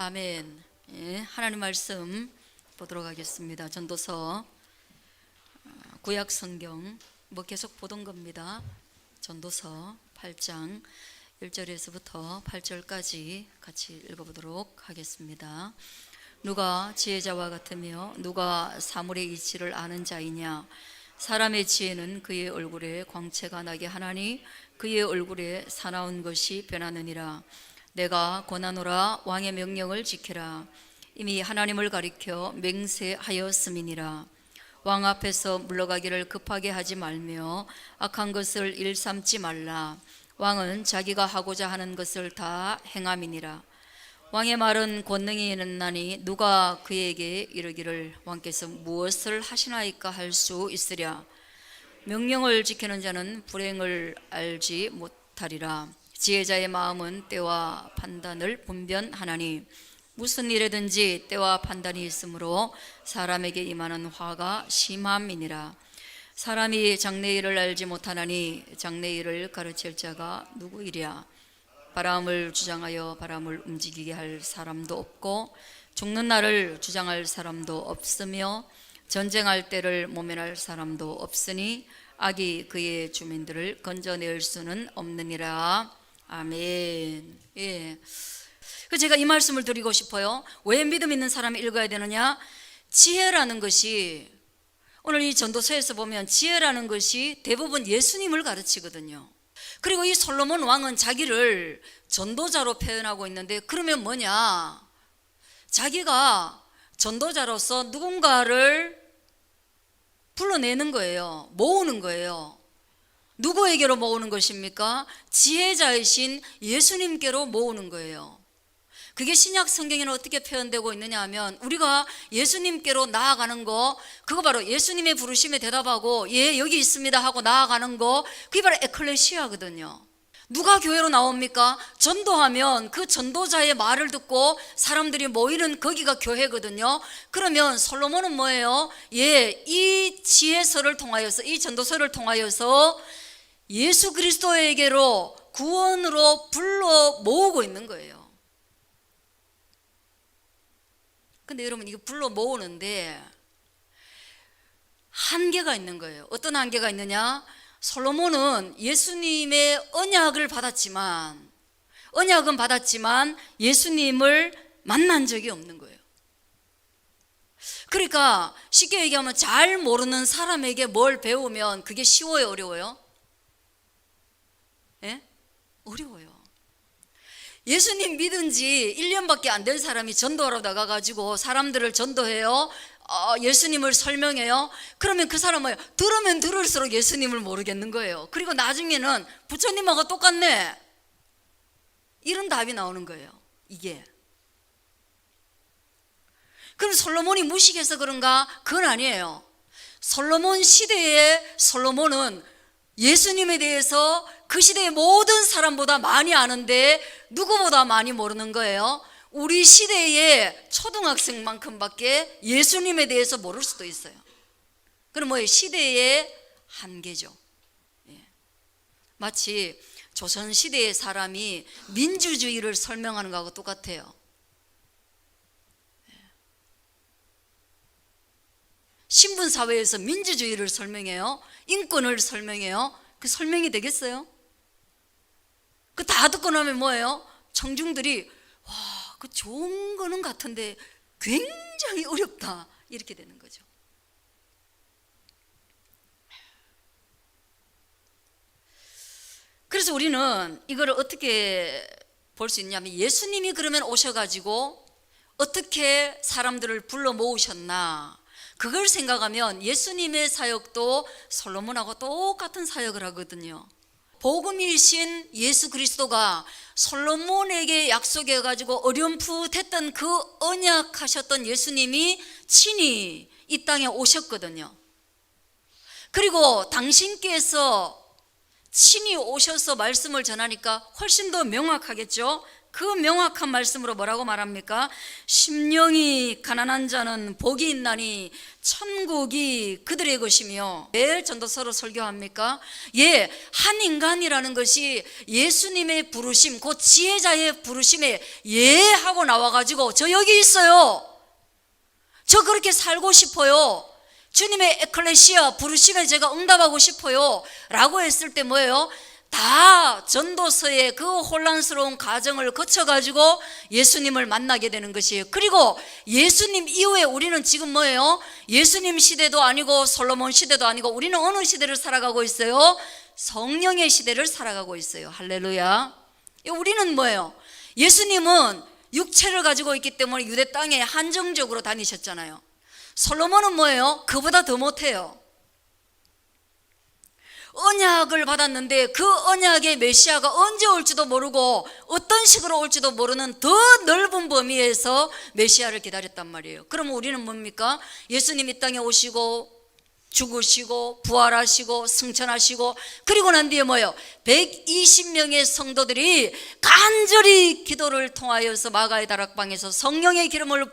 아멘. 예, 하나님 말씀 보도록 하겠습니다. 전도서 구약 성경 계속 보던 겁니다. 전도서 8장 1절에서부터 8절까지 같이 읽어보도록 하겠습니다. 누가 지혜자와 같으며 누가 사물의 이치를 아는 자이냐? 사람의 지혜는 그의 얼굴에 광채가 나게 하나니 그의 얼굴에 사나운 것이 변하느니라. 내가 권하노라. 왕의 명령을 지키라. 이미 하나님을 가리켜 맹세하였음이니라. 왕 앞에서 물러가기를 급하게 하지 말며 악한 것을 일삼지 말라. 왕은 자기가 하고자 하는 것을 다 행함이니라. 왕의 말은 권능이 있나니 누가 그에게 이르기를 왕께서 무엇을 하시나이까 할 수 있으랴. 명령을 지키는 자는 불행을 알지 못하리라. 지혜자의 마음은 때와 판단을 분별하나니 무슨 일에든지 때와 판단이 있으므로 사람에게 임하는 화가 심함이니라. 사람이 장래일을 알지 못하나니 장래일을 가르칠 자가 누구이랴. 바람을 주장하여 바람을 움직이게 할 사람도 없고 죽는 날을 주장할 사람도 없으며 전쟁할 때를 모면할 사람도 없으니 악이 그의 주민들을 건져낼 수는 없느니라. 아멘. 예. 제가 이 말씀을 드리고 싶어요. 왜 믿음 있는 사람이 읽어야 되느냐? 지혜라는 것이, 오늘 이 전도서에서 보면 지혜라는 것이 대부분 예수님을 가르치거든요. 그리고 이 솔로몬 왕은 자기를 전도자로 표현하고 있는데, 그러면 뭐냐? 자기가 전도자로서 누군가를 불러내는 거예요. 모으는 거예요. 누구에게로 모으는 것입니까? 지혜자이신 예수님께로 모으는 거예요. 그게 신약 성경에는 어떻게 표현되고 있느냐 하면, 우리가 예수님께로 나아가는 거, 그거 바로 예수님의 부르심에 대답하고 예 여기 있습니다 하고 나아가는 거, 그게 바로 에클레시아거든요. 누가 교회로 나옵니까? 전도하면 그 전도자의 말을 듣고 사람들이 모이는 거기가 교회거든요. 그러면 솔로몬은 뭐예요? 예, 이 지혜서를 통하여서, 이 전도서를 통하여서 예수 그리스도에게로 구원으로 불러 모으고 있는 거예요. 근데 여러분, 이거 불러 모으는데 한계가 있는 거예요. 어떤 한계가 있느냐? 솔로몬은 예수님의 언약은 받았지만 예수님을 만난 적이 없는 거예요. 그러니까 쉽게 얘기하면 잘 모르는 사람에게 뭘 배우면 그게 쉬워요, 어려워요? 예? 어려워요. 예수님 믿은 지 1년밖에 안 된 사람이 전도하러 나가가지고 사람들을 전도해요. 예수님을 설명해요. 그러면 그 사람은 들으면 들을수록 예수님을 모르겠는 거예요. 그리고 나중에는 부처님하고 똑같네, 이런 답이 나오는 거예요. 이게. 그럼 솔로몬이 무식해서 그런가? 그건 아니에요. 솔로몬 시대에 솔로몬은 예수님에 대해서 그 시대의 모든 사람보다 많이 아는데 누구보다 많이 모르는 거예요. 우리 시대의 초등학생만큼밖에 예수님에 대해서 모를 수도 있어요. 그럼 뭐예요? 시대의 한계죠. 예. 마치 조선시대의 사람이 민주주의를 설명하는 거하고 똑같아요. 예. 신분사회에서 민주주의를 설명해요. 인권을 설명해요. 그 설명이 되겠어요? 그 다 듣고 나면 뭐예요? 청중들이 와, 그 좋은 거는 같은데 굉장히 어렵다, 이렇게 되는 거죠. 그래서 우리는 이걸 어떻게 볼 수 있냐면, 예수님이 그러면 오셔가지고 어떻게 사람들을 불러 모으셨나, 그걸 생각하면 예수님의 사역도 솔로몬하고 똑같은 사역을 하거든요. 복음이신 예수 그리스도가 솔로몬에게 약속해가지고 어렴풋했던 그 언약하셨던 예수님이 친히 이 땅에 오셨거든요. 그리고 당신께서 친히 오셔서 말씀을 전하니까 훨씬 더 명확하겠죠. 그 명확한 말씀으로 뭐라고 말합니까? 심령이 가난한 자는 복이 있나니 천국이 그들의 것이며. 왜 전도서로 설교합니까? 예, 한 인간이라는 것이 예수님의 부르심, 그 지혜자의 부르심에 예 하고 나와가지고 저 여기 있어요, 저 그렇게 살고 싶어요, 주님의 에클레시아 부르심에 제가 응답하고 싶어요 라고 했을 때 뭐예요? 다 전도서의 그 혼란스러운 과정을 거쳐가지고 예수님을 만나게 되는 것이에요. 그리고 예수님 이후에 우리는 지금 뭐예요? 예수님 시대도 아니고 솔로몬 시대도 아니고 우리는 어느 시대를 살아가고 있어요? 성령의 시대를 살아가고 있어요. 할렐루야. 우리는 뭐예요? 예수님은 육체를 가지고 있기 때문에 유대 땅에 한정적으로 다니셨잖아요. 솔로몬은 뭐예요? 그보다 더 못해요. 언약을 받았는데 그 언약의 메시아가 언제 올지도 모르고 어떤 식으로 올지도 모르는 더 넓은 범위에서 메시아를 기다렸단 말이에요. 그럼 우리는 뭡니까? 예수님 이 땅에 오시고 죽으시고 부활하시고 승천하시고 그리고 난 뒤에 뭐예요? 120명의 성도들이 간절히 기도를 통하여서 마가의 다락방에서 성령의 기름을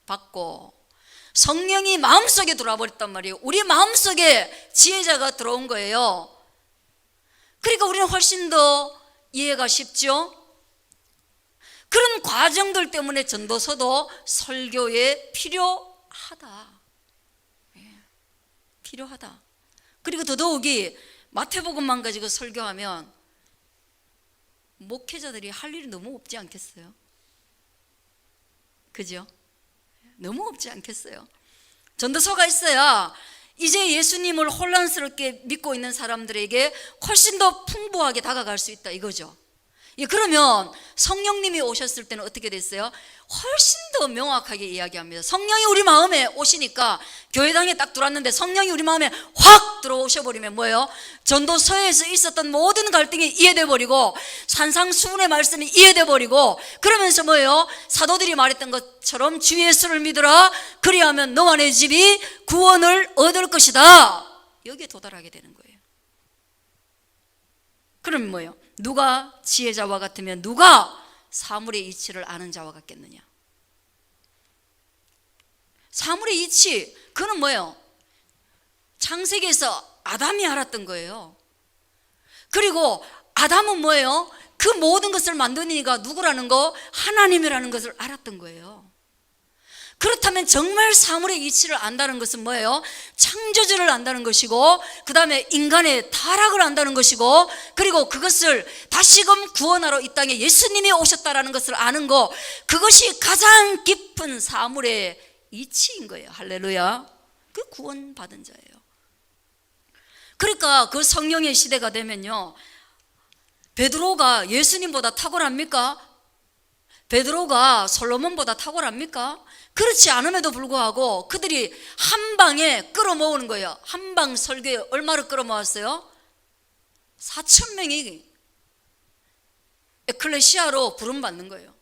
받고 성령이 마음속에 들어와 버렸단 말이에요. 우리 마음속에 지혜자가 들어온 거예요. 그러니까 우리는 훨씬 더 이해가 쉽죠. 그런 과정들 때문에 전도서도 설교에 필요하다. 필요하다. 그리고 더더욱이 마태복음만 가지고 설교하면 목회자들이 할 일이 너무 없지 않겠어요? 그죠? 너무 없지 않겠어요? 전도서가 있어야 이제 예수님을 혼란스럽게 믿고 있는 사람들에게 훨씬 더 풍부하게 다가갈 수 있다 이거죠. 예, 그러면 성령님이 오셨을 때는 어떻게 됐어요? 훨씬 더 명확하게 이야기합니다. 성령이 우리 마음에 오시니까 교회당에 딱 들어왔는데 성령이 우리 마음에 확 들어오셔버리면 뭐예요? 전도서에서 있었던 모든 갈등이 이해돼 버리고 산상수훈의 말씀이 이해돼 버리고 그러면서 뭐예요? 사도들이 말했던 것처럼 주 예수를 믿으라 그리하면 너와 내 집이 구원을 얻을 것이다. 여기에 도달하게 되는 거예요. 그럼 뭐예요? 누가 지혜자와 같으면 누가 사물의 이치를 아는 자와 같겠느냐? 사물의 이치, 그는 뭐예요? 창세기에서 아담이 알았던 거예요. 그리고 아담은 뭐예요? 그 모든 것을 만드는 이가 누구라는 거? 하나님이라는 것을 알았던 거예요. 그렇다면 정말 사물의 이치를 안다는 것은 뭐예요? 창조주를 안다는 것이고 그 다음에 인간의 타락을 안다는 것이고 그리고 그것을 다시금 구원하러 이 땅에 예수님이 오셨다라는 것을 아는 거, 그것이 가장 깊은 사물의 이치인 거예요. 할렐루야. 그 구원받은 자예요. 그러니까 그 성령의 시대가 되면요, 베드로가 예수님보다 탁월합니까? 베드로가 솔로몬보다 탁월합니까? 그렇지 않음에도 불구하고 그들이 한 방에 끌어모으는 거예요. 한 방 설교에 얼마를 끌어모았어요? 4,000명이 에클레시아로 부름받는 거예요.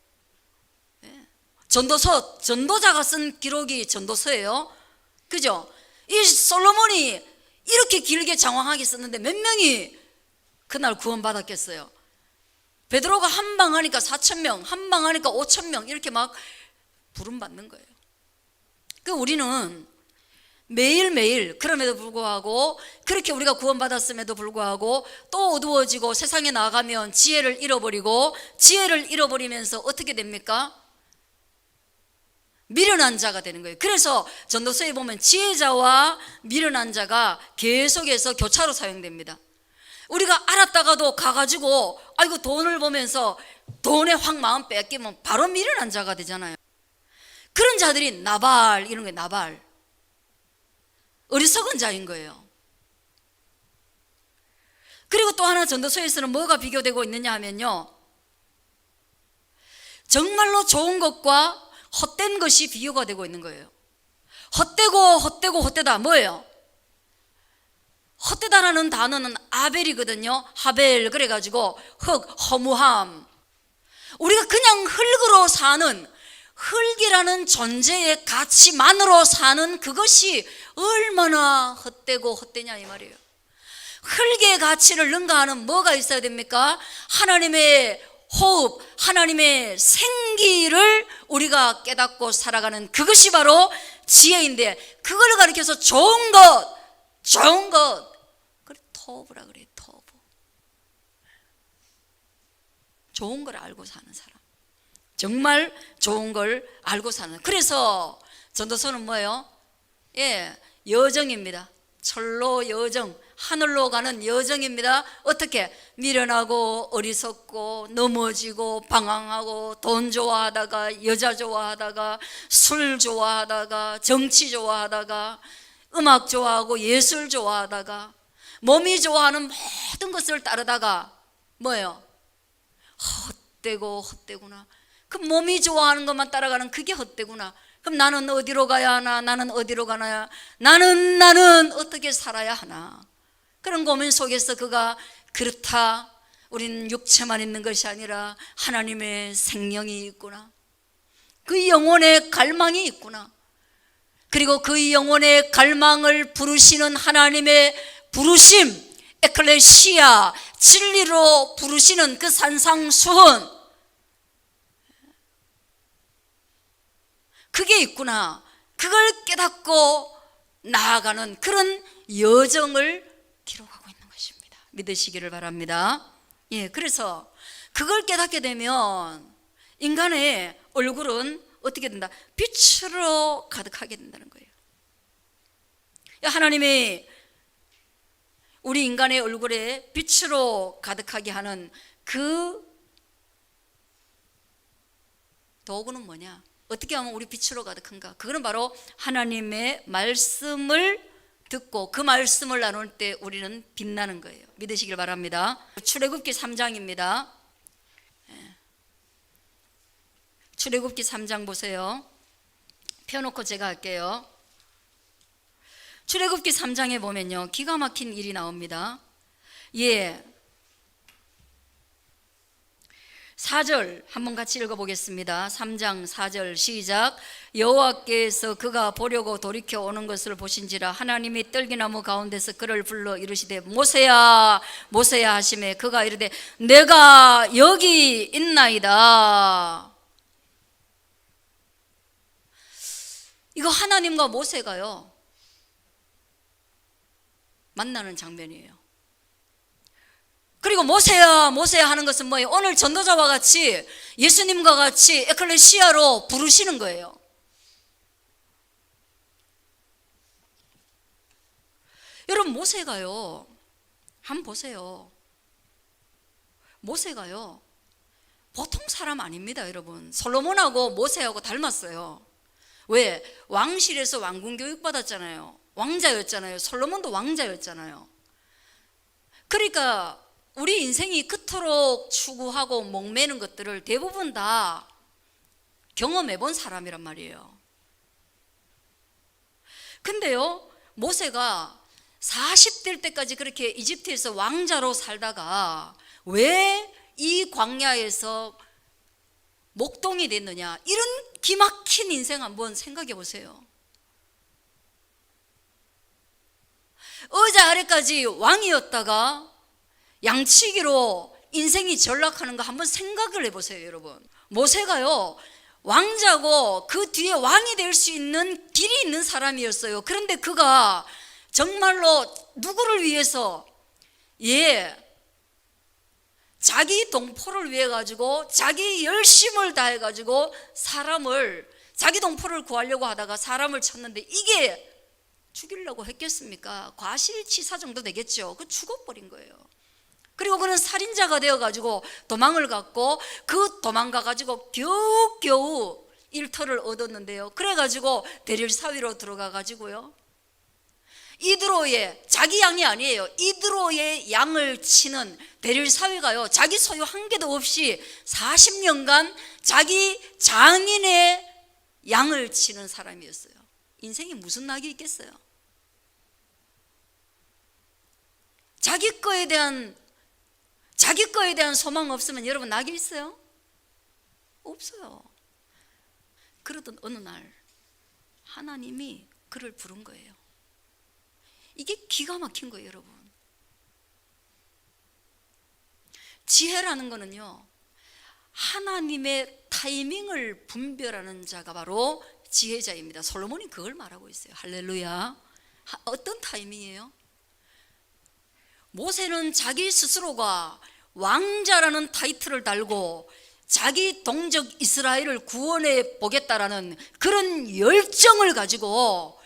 전도서, 전도자가 쓴 기록이 전도서예요. 그죠? 이 솔로몬이 이렇게 길게 장황하게 썼는데 몇 명이 그날 구원받았겠어요? 베드로가 한 방 하니까 4,000명, 한 방 하니까 5,000명 이렇게 막 부름받는 거예요. 그 우리는 매일매일 그럼에도 불구하고 그렇게 우리가 구원받았음에도 불구하고 또 어두워지고 세상에 나가면 지혜를 잃어버리고 지혜를 잃어버리면서 어떻게 됩니까? 미련한 자가 되는 거예요. 그래서 전도서에 보면 지혜자와 미련한 자가 계속해서 교차로 사용됩니다. 우리가 알았다가도 가가지고 아이고 돈을 보면서 돈에 확 마음 뺏기면 바로 미련한 자가 되잖아요. 그런 자들이 나발 이런 거예요. 나발, 어리석은 자인 거예요. 그리고 또 하나 전도서에서는 뭐가 비교되고 있느냐 하면요, 정말로 좋은 것과 헛된 것이 비교가 되고 있는 거예요. 헛되고 헛되다 뭐예요? 헛되다라는 단어는 아벨이거든요. 하벨, 그래가지고 허무함. 우리가 그냥 흙으로 사는, 흙이라는 존재의 가치만으로 사는 그것이 얼마나 헛되고 헛되냐 이 말이에요. 흙의 가치를 능가하는 뭐가 있어야 됩니까? 하나님의 호흡, 하나님의 생기를 우리가 깨닫고 살아가는 그것이 바로 지혜인데, 그걸 가리켜서 좋은 것 그래 토부라 그래. 토부. 좋은 걸 알고 사는 사람, 정말 좋은 걸 알고 사는. 그래서 전도서는 뭐예요? 여정입니다. 철로 여정, 하늘로 가는 여정입니다. 어떻게? 미련하고 어리석고 넘어지고 방황하고 돈 좋아하다가 여자 좋아하다가 술 좋아하다가 정치 좋아하다가 음악 좋아하고 예술 좋아하다가 몸이 좋아하는 모든 것을 따르다가 뭐예요? 헛되구나. 그 몸이 좋아하는 것만 따라가는 그게 헛되구나. 그럼 나는 어디로 가야 하나? 나는 어디로 가나야? 나는 어떻게 살아야 하나? 그런 고민 속에서 그가 그렇다, 우린 육체만 있는 것이 아니라 하나님의 생명이 있구나, 그 영혼의 갈망이 있구나, 그리고 그 영혼의 갈망을 부르시는 하나님의 부르심, 에클레시아, 진리로 부르시는 그 산상수훈, 그게 있구나. 그걸 깨닫고 나아가는 그런 여정을 기록하고 있는 것입니다. 믿으시기를 바랍니다. 그래서 그걸 깨닫게 되면 인간의 얼굴은 어떻게 된다? 빛으로 가득하게 된다는 거예요. 하나님이 우리 인간의 얼굴에 빛으로 가득하게 하는 그 도구는 뭐냐? 어떻게 하면 우리 빛으로 가득한가? 그거는 바로 하나님의 말씀을 듣고 그 말씀을 나눌 때 우리는 빛나는 거예요. 믿으시길 바랍니다. 출애굽기 3장입니다. 출애굽기 3장 보세요. 펴놓고 제가 할게요. 출애굽기 3장에 보면요, 기가 막힌 일이 나옵니다. 4절 한번 같이 읽어보겠습니다. 3장 4절 시작. 여호와께서 그가 보려고 돌이켜 오는 것을 보신지라 하나님이 떨기나무 가운데서 그를 불러 이르시되 모세야 모세야 하시매 그가 이르되 내가 여기 있나이다. 이거 하나님과 모세가요 만나는 장면이에요. 그리고 모세야 모세야 하는 것은 뭐예요? 오늘 전도자와 같이 예수님과 같이 에클레시아로 부르시는 거예요. 여러분, 모세가요, 한번 보세요. 모세가요 보통 사람 아닙니다. 여러분, 솔로몬하고 모세하고 닮았어요. 왜? 왕실에서 왕궁 교육 받았잖아요. 왕자였잖아요. 솔로몬도 왕자였잖아요. 그러니까 우리 인생이 그토록 추구하고 목매는 것들을 대부분 다 경험해 본 사람이란 말이에요. 근데요, 모세가 40대 때까지 그렇게 이집트에서 왕자로 살다가 왜 이 광야에서 목동이 됐느냐, 이런 기막힌 인생 한번 생각해 보세요. 의자 아래까지 왕이었다가 양치기로 인생이 전락하는 거 한번 생각을 해보세요. 여러분, 모세가요 왕자고 그 뒤에 왕이 될 수 있는 길이 있는 사람이었어요. 그런데 그가 정말로 누구를 위해서 자기 동포를 위해 가지고 자기 열심을 다해 가지고 자기 동포를 구하려고 하다가 사람을 쳤는데 이게 죽이려고 했겠습니까? 과실치사 정도 되겠죠. 그 죽어버린 거예요. 그리고 그는 살인자가 되어가지고 도망을 갔고 그 도망가가지고 겨우겨우 일터를 얻었는데요. 그래가지고 대릴사위로 들어가가지고요, 이드로의, 자기 양이 아니에요, 이드로의 양을 치는 대릴사위가요 자기 소유 한 개도 없이 40년간 자기 장인의 양을 치는 사람이었어요. 인생이 무슨 낙이 있겠어요? 자기 거에 대한 소망 없으면 여러분 낙이 있어요? 없어요. 그러던 어느 날 하나님이 그를 부른 거예요. 이게 기가 막힌 거예요. 여러분, 지혜라는 거는요 하나님의 타이밍을 분별하는 자가 바로 지혜자입니다. 솔로몬이 그걸 말하고 있어요. 할렐루야. 어떤 타이밍이에요? 모세는 자기 스스로가 왕자라는 타이틀을 달고 자기 동족 이스라엘을 구원해 보겠다라는 그런 열정을 가지고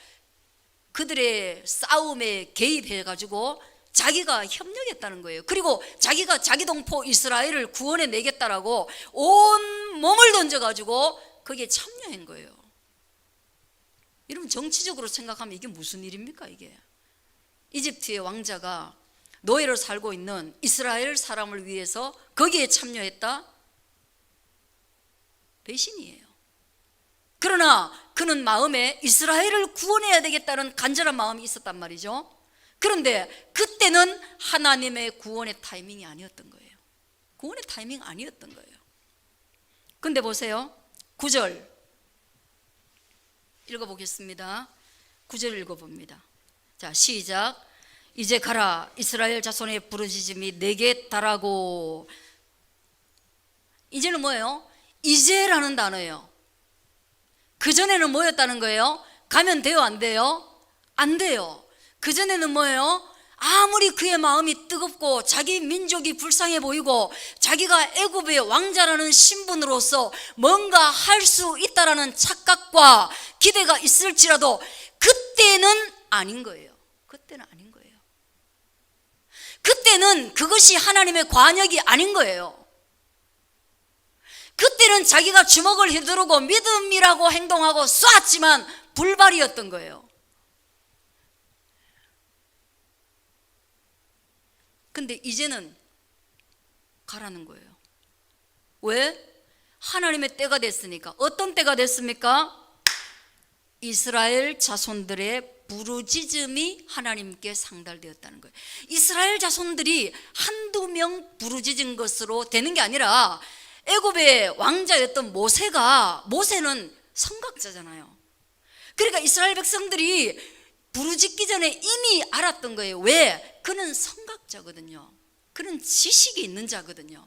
그들의 싸움에 개입해 가지고 자기가 협력했다는 거예요. 그리고 자기가 자기 동포 이스라엘을 구원해 내겠다라고 온 몸을 던져 가지고 거기에 참여한 거예요. 여러분, 정치적으로 생각하면 이게 무슨 일입니까? 이게 이집트의 왕자가 노예로 살고 있는 이스라엘 사람을 위해서 거기에 참여했다? 배신이에요. 그러나 그는 마음에 이스라엘을 구원해야 되겠다는 간절한 마음이 있었단 말이죠. 그런데 그때는 하나님의 구원의 타이밍이 아니었던 거예요. 구원의 타이밍 아니었던 거예요. 근데 보세요, 9절 읽어보겠습니다. 9절 읽어봅니다. 자, 시작. 이제 가라, 이스라엘 자손의 부르짖음이 내게 달하고. 이제는 뭐예요? 이제라는 단어예요. 그전에는 뭐였다는 거예요? 가면 돼요, 안 돼요? 안 돼요. 그전에는 뭐예요? 아무리 그의 마음이 뜨겁고 자기 민족이 불쌍해 보이고 자기가 애굽의 왕자라는 신분으로서 뭔가 할 수 있다라는 착각과 기대가 있을지라도 그때는 아닌 거예요. 그때는 아닌 거예요. 그때는 그것이 하나님의 관역이 아닌 거예요. 그때는 자기가 주먹을 휘두르고 믿음이라고 행동하고 쏘았지만 불발이었던 거예요. 근데 이제는 가라는 거예요. 왜? 하나님의 때가 됐으니까. 어떤 때가 됐습니까? 이스라엘 자손들의 부르짖음이 하나님께 상달되었다는 거예요. 이스라엘 자손들이 한두 명 부르짖은 것으로 되는 게 아니라 애굽의 왕자였던 모세는 선각자잖아요. 그러니까 이스라엘 백성들이 부르짖기 전에 이미 알았던 거예요. 왜? 그는 선각자거든요. 그는 지식이 있는 자거든요.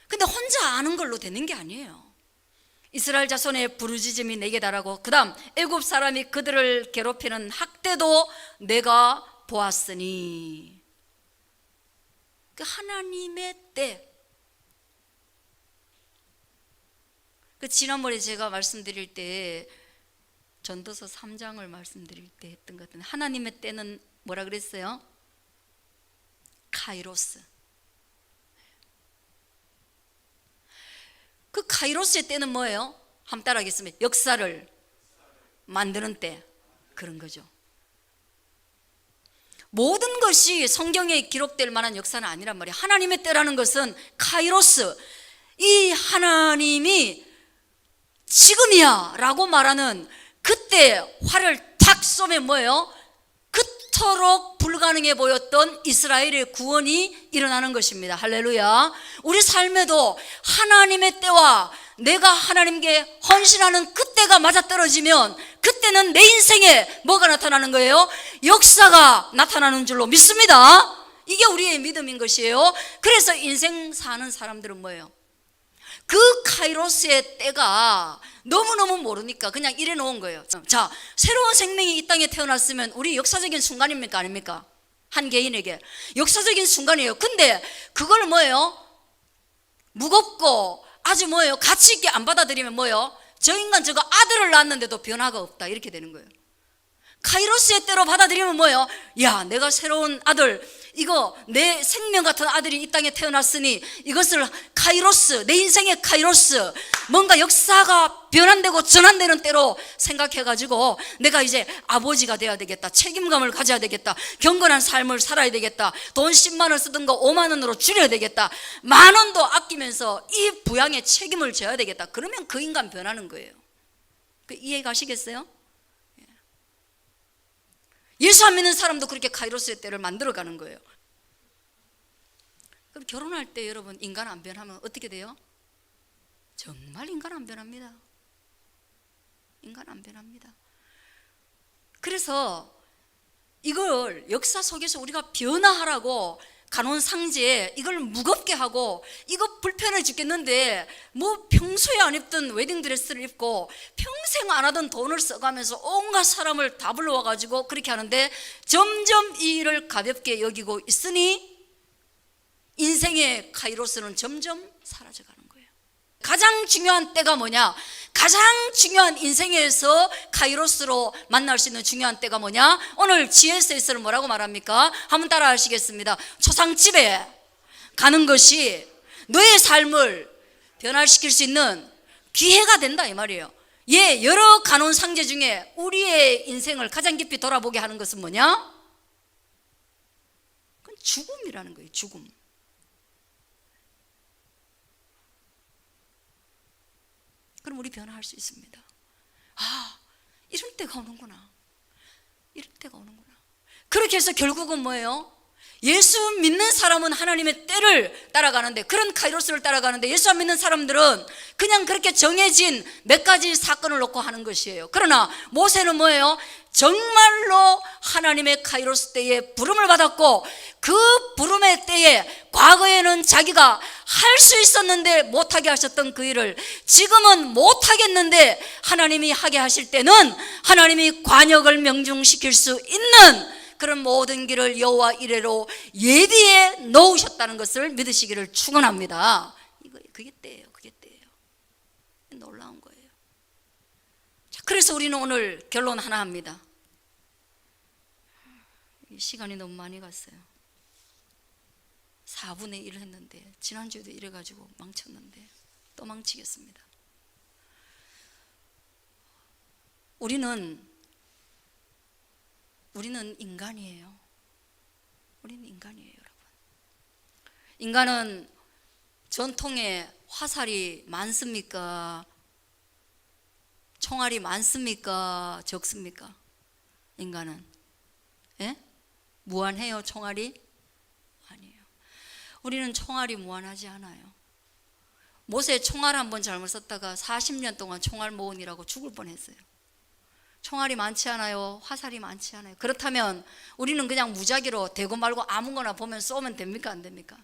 근데 혼자 아는 걸로 되는 게 아니에요. 이스라엘 자손의 부르짖음이 내게 달하고, 그 다음 애굽 사람이 그들을 괴롭히는 학대도 내가 보았으니. 그 하나님의 때. 그 지난번에 제가 말씀드릴 때 전도서 3장을 말씀드릴 때 했던 것 같은데, 하나님의 때는 뭐라 그랬어요? 카이로스. 그 카이로스의 때는 뭐예요? 한번 따라하겠습니다. 역사를 만드는 때. 그런 거죠. 모든 것이 성경에 기록될 만한 역사는 아니란 말이에요. 하나님의 때라는 것은 카이로스, 이 하나님이 지금이야 라고 말하는 그때 활을 탁 쏘면 뭐예요? 그토록 불가능해 보였던 이스라엘의 구원이 일어나는 것입니다. 할렐루야. 우리 삶에도 하나님의 때와 내가 하나님께 헌신하는 그때가 맞아떨어지면 그때는 내 인생에 뭐가 나타나는 거예요? 역사가 나타나는 줄로 믿습니다. 이게 우리의 믿음인 것이에요. 그래서 인생 사는 사람들은 뭐예요? 그 카이로스의 때가 너무너무 모르니까 그냥 이래 놓은 거예요. 자, 새로운 생명이 이 땅에 태어났으면 우리 역사적인 순간입니까? 아닙니까? 한 개인에게 역사적인 순간이에요. 근데 그걸 뭐예요? 무겁고 아주 뭐예요? 가치 있게 안 받아들이면 뭐예요? 저 인간 저거 아들을 낳았는데도 변화가 없다, 이렇게 되는 거예요. 카이로스의 때로 받아들이면 뭐예요? 야, 내가 새로운 아들, 이거 내 생명 같은 아들이 이 땅에 태어났으니 이것을 카이로스, 내 인생의 카이로스, 뭔가 역사가 변환되고 전환되는 때로 생각해가지고 내가 이제 아버지가 돼야 되겠다, 책임감을 가져야 되겠다, 경건한 삶을 살아야 되겠다, 돈 10만 원 쓰던 거 5만 원으로 줄여야 되겠다, 10,000원도 아끼면서 이 부양의 책임을 져야 되겠다. 그러면 그 인간 변하는 거예요. 이해 가시겠어요? 예수 안 믿는 사람도 그렇게 카이로스의 때를 만들어가는 거예요. 그럼 결혼할 때 여러분 인간 안 변하면 어떻게 돼요? 정말 인간 안 변합니다. 인간 안 변합니다. 그래서 이걸 역사 속에서 우리가 변화하라고 간혼상제에 이걸 무겁게 하고 이거 불편해 죽겠는데 뭐 평소에 안 입던 웨딩드레스를 입고 평생 안 하던 돈을 써가면서 온갖 사람을 다 불러와가지고 그렇게 하는데 점점 이 일을 가볍게 여기고 있으니 인생의 카이로스는 점점 사라져가는 거예요. 가장 중요한 때가 뭐냐? 가장 중요한 인생에서 카이로스로 만날 수 있는 중요한 때가 뭐냐? 오늘 GSS는 뭐라고 말합니까? 한번 따라 하시겠습니다. 초상집에 가는 것이 너의 삶을 변화시킬 수 있는 기회가 된다 이 말이에요. 여러 간혼상제 중에 우리의 인생을 가장 깊이 돌아보게 하는 것은 뭐냐? 그건 죽음이라는 거예요. 죽음. 그럼 우리 변화할 수 있습니다. 이런 때가 오는구나. 이런 때가 오는구나. 그렇게 해서 결국은 뭐예요? 예수 믿는 사람은 하나님의 때를 따라가는데, 그런 카이로스를 따라가는데, 예수 안 믿는 사람들은 그냥 그렇게 정해진 몇 가지 사건을 놓고 하는 것이에요. 그러나 모세는 뭐예요? 정말로 하나님의 카이로스 때에 부름을 받았고, 그 부름의 때에 과거에는 자기가 할 수 있었는데 못하게 하셨던 그 일을 지금은 못하겠는데 하나님이 하게 하실 때는 하나님이 관역을 명중시킬 수 있는 그런 모든 길을 여호와 이레로 예비에 놓으셨다는 것을 믿으시기를 축원합니다. 그게 때예요. 그게 때예요. 놀라운 거예요. 자, 그래서 우리는 오늘 결론 하나 합니다. 시간이 너무 많이 갔어요. 4분의 1을 했는데 지난주에도 이래가지고 망쳤는데 또 망치겠습니다. 우리는 인간이에요. 우리는 인간이에요, 여러분. 인간은 전통에 화살이 많습니까? 총알이 많습니까? 적습니까? 인간은 무한해요, 총알이? 아니에요. 우리는 총알이 무한하지 않아요. 모세 총알 한번 잘못 썼다가 40년 동안 총알 모은이라고 죽을 뻔했어요. 총알이 많지 않아요? 화살이 많지 않아요? 그렇다면 우리는 그냥 무작위로 되고 말고 아무거나 보면 쏘면 됩니까? 안 됩니까?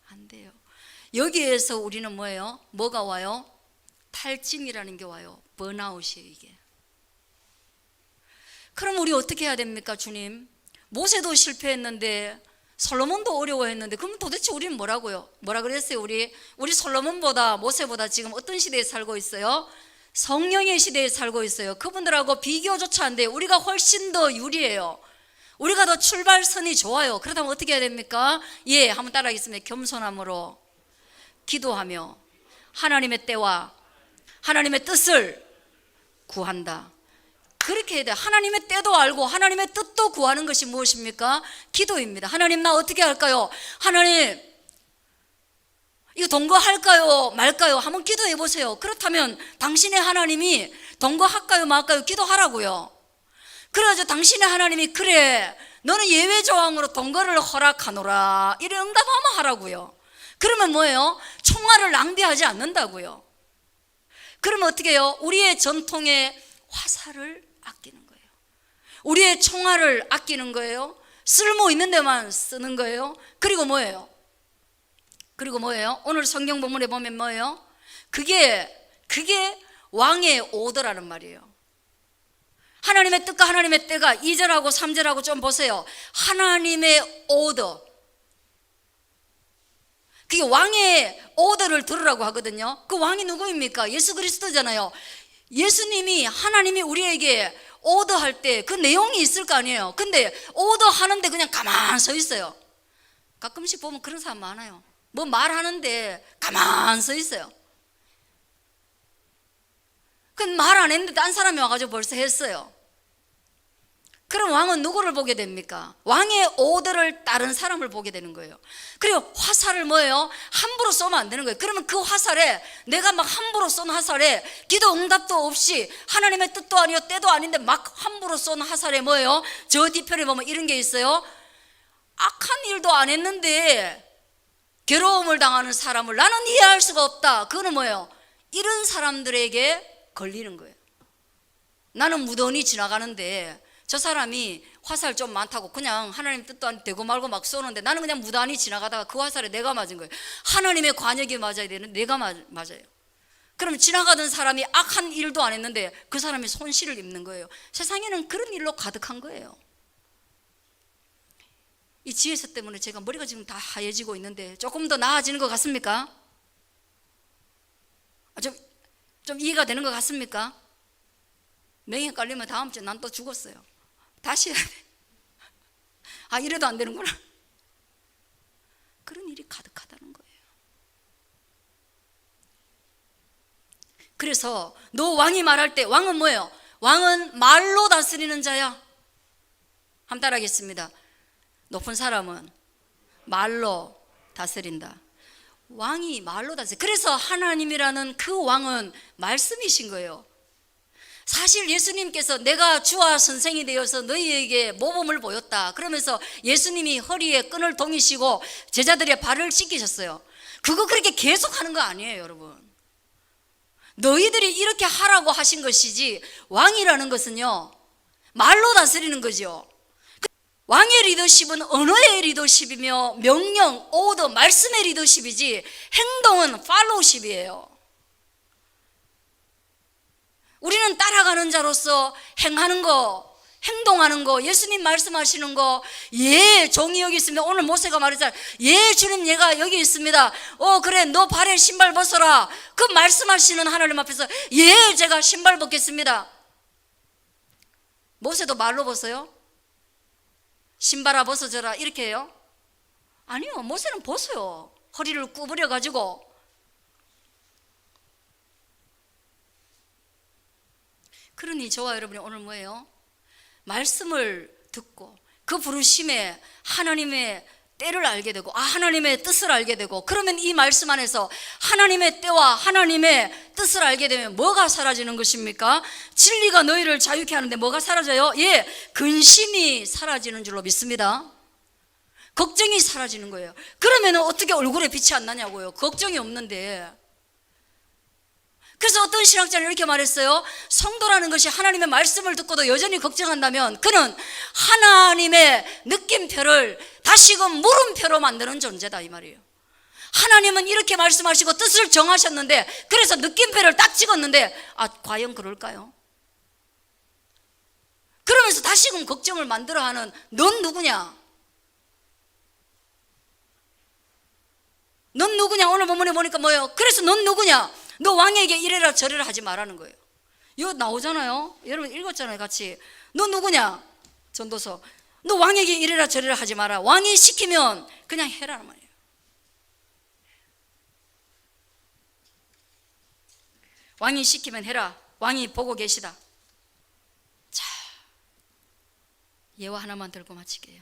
안 돼요. 여기에서 우리는 뭐예요? 뭐가 와요? 탈진이라는 게 와요. 번아웃이에요, 이게. 그럼 우리 어떻게 해야 됩니까, 주님? 모세도 실패했는데 솔로몬도 어려워했는데 그럼 도대체 우리는 뭐라고요? 뭐라 그랬어요? 우리 솔로몬보다 모세보다 지금 어떤 시대에 살고 있어요? 성령의 시대에 살고 있어요. 그분들하고 비교조차 안 돼요. 우리가 훨씬 더 유리해요. 우리가 더 출발선이 좋아요. 그렇다면 어떻게 해야 됩니까? 한번 따라하겠습니다. 겸손함으로 기도하며 하나님의 때와 하나님의 뜻을 구한다. 그렇게 해야 돼요. 하나님의 때도 알고 하나님의 뜻도 구하는 것이 무엇입니까? 기도입니다. 하나님, 나 어떻게 할까요? 하나님, 이거 동거할까요 말까요? 한번 기도해 보세요. 그렇다면 당신의 하나님이 동거할까요 말까요? 기도하라고요. 그래가지고 당신의 하나님이 그래, 너는 예외 조항으로 동거를 허락하노라, 이래 응답하면 하라고요. 그러면 뭐예요? 총알을 낭비하지 않는다고요. 그러면 어떻게 해요? 우리의 전통의 화살을 아끼는 거예요. 우리의 총알을 아끼는 거예요. 쓸모 있는 데만 쓰는 거예요. 그리고 뭐예요? 오늘 성경 본문에 보면 뭐예요? 그게 왕의 오더라는 말이에요. 하나님의 뜻과 하나님의 때가 2절하고 3절하고 좀 보세요. 하나님의 오더, 그게 왕의 오더를 들으라고 하거든요. 그 왕이 누구입니까? 예수 그리스도잖아요. 예수님이, 하나님이 우리에게 오더할 때 그 내용이 있을 거 아니에요. 근데 오더하는데 그냥 가만 서 있어요. 가끔씩 보면 그런 사람 많아요. 뭐 말하는데 가만 서 있어요. 그건 말 안 했는데 딴 사람이 와가지고 벌써 했어요. 그럼 왕은 누구를 보게 됩니까? 왕의 오더를 따른 사람을 보게 되는 거예요. 그리고 화살을 뭐예요? 함부로 쏘면 안 되는 거예요. 그러면 그 화살에, 내가 막 함부로 쏜 화살에 기도 응답도 없이 하나님의 뜻도 아니요 때도 아닌데 막 함부로 쏜 화살에 뭐예요? 저 뒤편에 보면 이런 게 있어요. 악한 일도 안 했는데 괴로움을 당하는 사람을 나는 이해할 수가 없다. 그거는 뭐예요? 이런 사람들에게 걸리는 거예요. 나는 무던히 지나가는데 저 사람이 화살 좀 많다고 그냥 하나님 뜻도 안 되고 말고 막 쏘는데 나는 그냥 무단히 지나가다가 그 화살에 내가 맞은 거예요. 하나님의 관역이 맞아야 되는데 내가 맞아요. 그럼 지나가던 사람이 악한 일도 안 했는데 그 사람이 손실을 입는 거예요. 세상에는 그런 일로 가득한 거예요. 이 지혜서 때문에 제가 머리가 지금 다 하얘지고 있는데 조금 더 나아지는 것 같습니까? 좀 이해가 되는 것 같습니까? 맹에 깔리면 다음 주에 난 또 죽었어요. 다시 해야 돼. 아, 이래도 안 되는구나. 그런 일이 가득하다는 거예요. 그래서 너 왕이 말할 때, 왕은 뭐예요? 왕은 말로 다스리는 자야. 한번 따라하겠습니다. 높은 사람은 말로 다스린다. 왕이 말로 다스려. 그래서 하나님이라는 그 왕은 말씀이신 거예요. 사실 예수님께서 내가 주와 선생이 되어서 너희에게 모범을 보였다 그러면서 예수님이 허리에 끈을 동이시고 제자들의 발을 씻기셨어요. 그거 그렇게 계속 하는 거 아니에요, 여러분. 너희들이 이렇게 하라고 하신 것이지, 왕이라는 것은요 말로 다스리는 거죠. 왕의 리더십은 언어의 리더십이며 명령, 오더, 말씀의 리더십이지 행동은 팔로우십이에요. 우리는 따라가는 자로서 행하는 거, 행동하는 거, 예수님 말씀하시는 거, 예, 종이 여기 있습니다. 오늘 모세가 말했잖아요. 예, 주님, 얘가 여기 있습니다. 그래, 너 발에 신발 벗어라. 그 말씀하시는 하나님 앞에서 예, 제가 신발 벗겠습니다. 모세도 말로 벗어요? 신발아 벗어져라 이렇게 해요? 아니요, 모세는 벗어요. 허리를 구부려 가지고. 그러니 저와 여러분이 오늘 뭐예요? 말씀을 듣고 그 부르심에 하나님의 때를 알게 되고 하나님의 뜻을 알게 되고, 그러면 이 말씀 안에서 하나님의 때와 하나님의 뜻을 알게 되면 뭐가 사라지는 것입니까? 진리가 너희를 자유케 하는데 뭐가 사라져요? 예, 근심이 사라지는 줄로 믿습니다. 걱정이 사라지는 거예요. 그러면 어떻게 얼굴에 빛이 안 나냐고요. 걱정이 없는데. 그래서 어떤 신학자는 이렇게 말했어요. 성도라는 것이 하나님의 말씀을 듣고도 여전히 걱정한다면 그는 하나님의 느낌표를 다시금 물음표로 만드는 존재다, 이 말이에요. 하나님은 이렇게 말씀하시고 뜻을 정하셨는데, 그래서 느낌표를 딱 찍었는데 과연 그럴까요? 그러면서 다시금 걱정을 만들어하는 넌 누구냐? 넌 누구냐? 오늘 본문에 보니까 뭐예요? 그래서 넌 누구냐? 너 왕에게 이래라 저래라 하지 말라는 거예요. 이거 나오잖아요. 여러분 읽었잖아요, 같이. 너 누구냐? 전도서. 너 왕에게 이래라 저래라 하지 마라. 왕이 시키면 그냥 해라는 말이에요. 왕이 시키면 해라. 왕이 보고 계시다. 자, 예화 하나만 들고 마칠게요.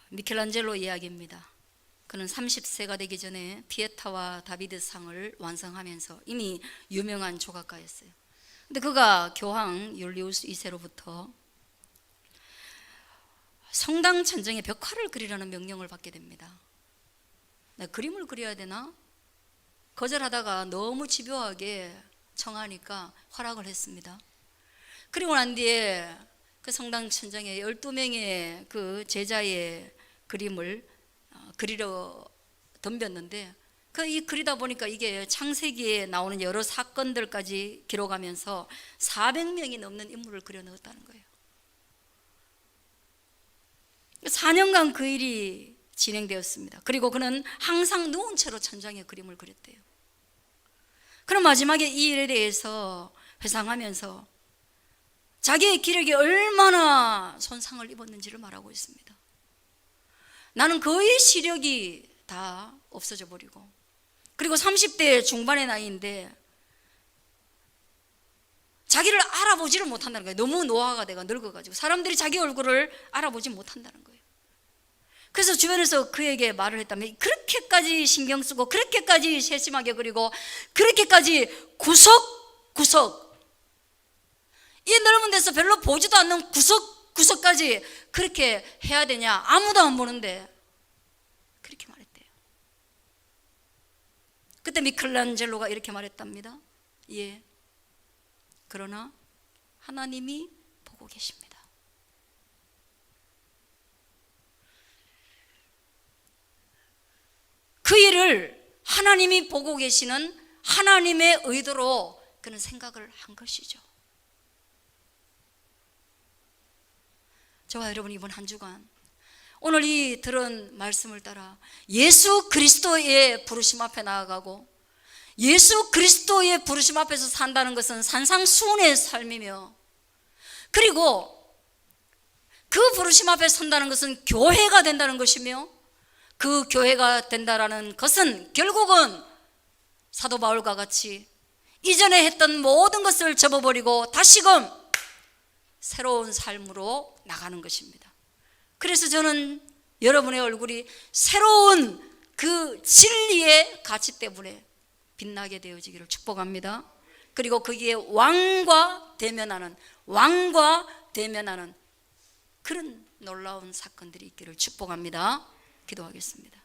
미켈란젤로 이야기입니다. 그는 30세가 되기 전에 피에타와 다비드상을 완성하면서 이미 유명한 조각가였어요. 근데 그가 교황 율리우스 2세로부터 성당 천정에 벽화를 그리라는 명령을 받게 됩니다. 나 그림을 그려야 되나? 거절하다가 너무 집요하게 청하니까 허락을 했습니다. 그리고 난 뒤에 그 성당 천정에 12명의 그 제자의 그림을 그리러 덤볐는데, 이 그리다 보니까 이게 창세기에 나오는 여러 사건들까지 기록하면서 400명이 넘는 인물을 그려 넣었다는 거예요. 4년간 그 일이 진행되었습니다. 그리고 그는 항상 누운 채로 천장에 그림을 그렸대요. 그럼 마지막에 이 일에 대해서 회상하면서 자기의 기력이 얼마나 손상을 입었는지를 말하고 있습니다. 나는 거의 시력이 다 없어져 버리고, 그리고 30대 중반의 나이인데 자기를 알아보지를 못한다는 거예요. 너무 노화가 돼가 늙어가지고 사람들이 자기 얼굴을 알아보지 못한다는 거예요. 그래서 주변에서 그에게 말을 했다면, 그렇게까지 신경 쓰고 그렇게까지 세심하게 그리고 그렇게까지 구석구석, 이 넓은 데서 별로 보지도 않는 구석구석까지 그렇게 해야 되냐? 아무도 안 보는데. 그렇게 말했대요. 그때 미켈란젤로가 이렇게 말했답니다. 예, 그러나 하나님이 보고 계십니다. 그 일을 하나님이 보고 계시는 하나님의 의도로 그는 생각을 한 것이죠. 저와 여러분, 이번 한 주간 오늘 이 들은 말씀을 따라 예수 그리스도의 부르심 앞에 나아가고 예수 그리스도의 부르심 앞에서 산다는 것은 산상수훈의 삶이며, 그리고 그 부르심 앞에 선다는 것은 교회가 된다는 것이며, 그 교회가 된다라는 것은 결국은 사도 바울과 같이 이전에 했던 모든 것을 접어버리고 다시금 새로운 삶으로 나가는 것입니다. 그래서 저는 여러분의 얼굴이 새로운 그 진리의 가치 때문에 빛나게 되어지기를 축복합니다. 그리고 거기에 왕과 대면하는 그런 놀라운 사건들이 있기를 축복합니다. 기도하겠습니다.